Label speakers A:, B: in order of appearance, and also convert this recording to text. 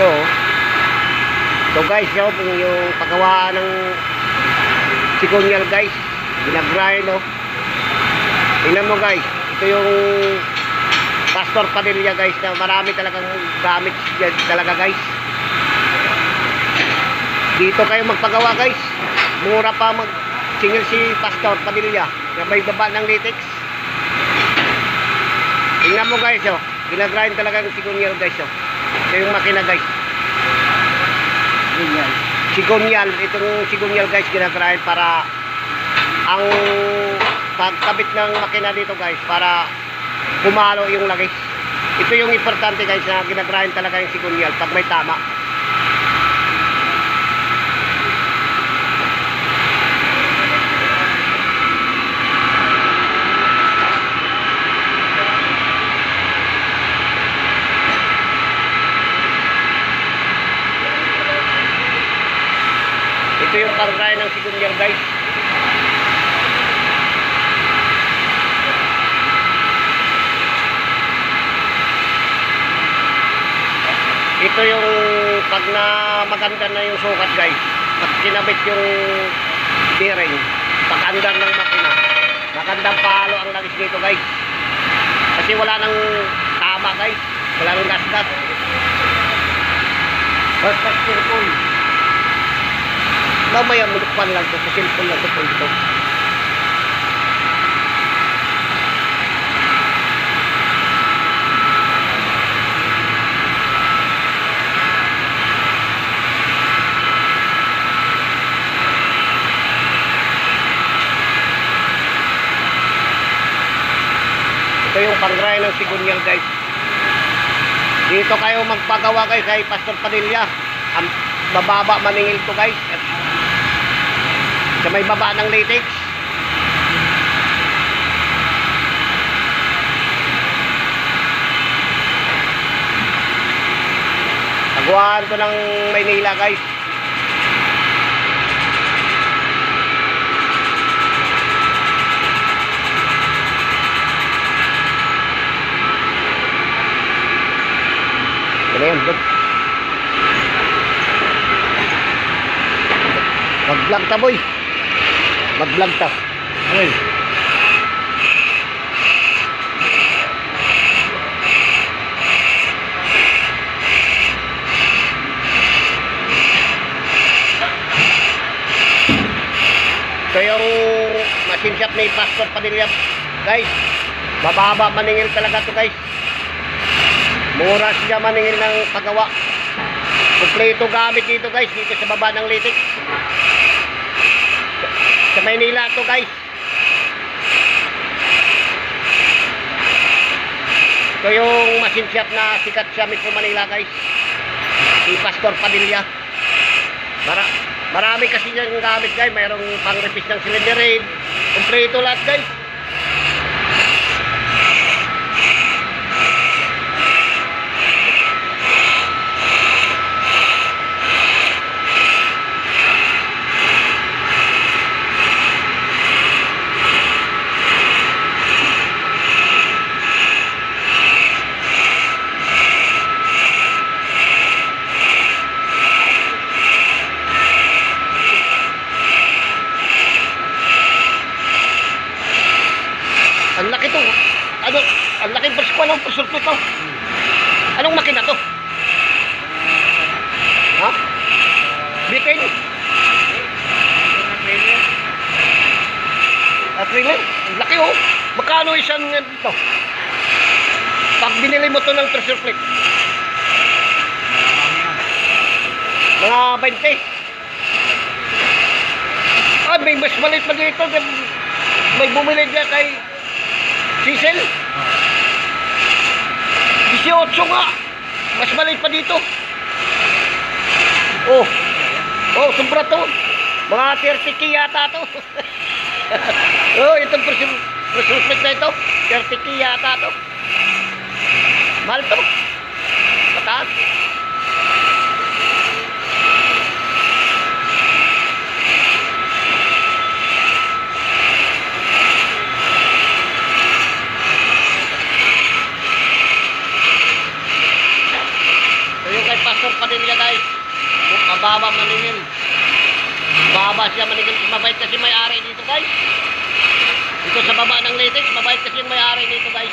A: Ito, so guys, yung paggawa ng sikunyal guys, ginagrind, no? Tingnan mo guys, ito yung Pastor Padilla guys, na marami talagang gamit talaga guys. Dito kayo magpagawa guys, mura pa singil si Pastor Padilla na may baba ng latex. Tingnan mo guys, ginagrind talaga yung sikunyal guys. Ito yung makina guys, sikunyal, itong sikunyal guys, ginagrind para ang pagkabit ng makina dito guys, para kumalo yung lagis. Ito yung importante guys, na ginagrind talaga yung sikunyal pag may tama. Ito yung pag-grind ng sikunyal guys. Ito yung pag na maganda na yung sukat guys, pag kinabit yung bearing, pag-andar ng makina, magandang palo ang langis dito guys. Kasi wala nang tama guys, wala nang gas-gas. Basta cellphone. Mamaya mulukpan lang ito, sa cellphone lang ito po ito. Ito yung pang-grind ng sikunyal guys. Dito kayo magpagawa guys kay Pastor Padilla. Ang bababa maningil to guys. At sa may baba ng latex. Pagawahan to ng Maynila guys. Ayan, mag-vlog ta boy, mag-vlog ta. Ayan. Ito yung machine shop ni Pastor Padilla guys. Mababa maningil talaga to guys. Mura siya maningil ng paggawa. Kompleto gamit dito guys, dito sa baba ng latex. Sa Maynila to guys. Ito yung machine shop na sikat sa Metro Manila guys, si Pastor Padilla. Marami kasi yung gamit guys. Mayroong pang-repair ng cylinder head. Kompleto lahat guys. Ang laki to. Ano, ang laki pa ng surplus to. Anong makina to? Ha? Bitin? Trailer? Ang laki oh. Magkano isang dito? Pag binili mo to ng pressure plate, mga 20. Ah, may mas maliit pa dito. May bumili dyan kay Cecil. 18 nga. Mas maliit pa dito. Oh. Oh, sobra to. Mga 30k yata to. Oh, itong pressure plate na ito. 30k yata to. Mahal to. Mataas. Pastor Padilla baba maningil. Baba siya maningil. Mabait kasi may-ari dito guys. Dito sa baba ng latex, mabait kasi yung may-ari dito guys.